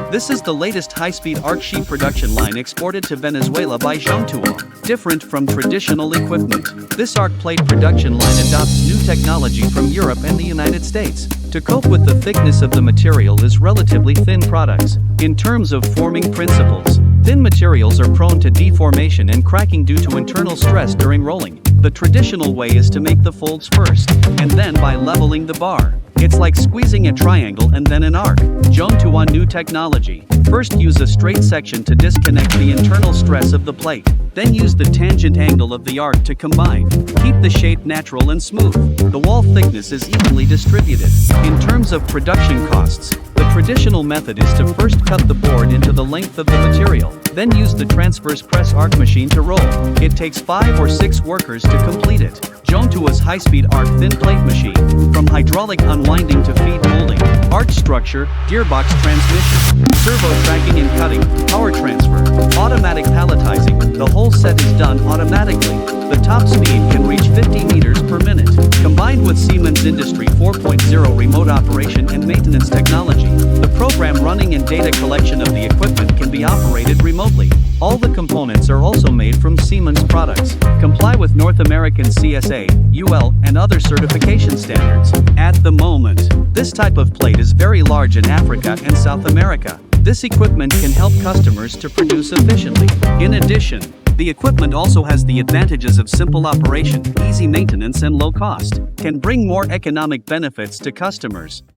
This is the latest high-speed arc sheet production line exported to Venezuela by Zhongtuo. Different from traditional equipment, this arc plate production line adopts new technology from Europe and the United States. To cope with the thickness of the material is relatively thin products. In terms of forming principles, thin materials are prone to deformation and cracking due to internal stress during rolling. The traditional way is to make the folds first, and then by leveling the bar. It's like squeezing a triangle and then an arc. Zhongtuo new technology. First use a straight section to disconnect the internal stress of the plate. Then use the tangent angle of the arc to combine. Keep the shape natural and smooth. The wall thickness is evenly distributed. In terms of production costs, the traditional method is to first cut the board into the length of the material, then use the transverse press arc machine to roll. It takes 5 or 6 workers to complete it. Zhongtuo's high-speed arc thin plate machine, from hydraulic unwinding to feed molding, arch structure, gearbox transmission, servo tracking and cutting, power transfer, automatic palletizing, the whole set is done automatically. The top speed can reach 50 meters per minute. Combined with Siemens Industry 4.0 remote operation and maintenance technology, the program running and data collection of the equipment can be operated remotely. All the components are also made from Siemens products. Comply with North American CSA, UL, and other certification standards. At the moment, this type of plate is very large in Africa and South America. This equipment can help customers to produce efficiently. In addition, the equipment also has the advantages of simple operation, easy maintenance and low cost, can bring more economic benefits to customers.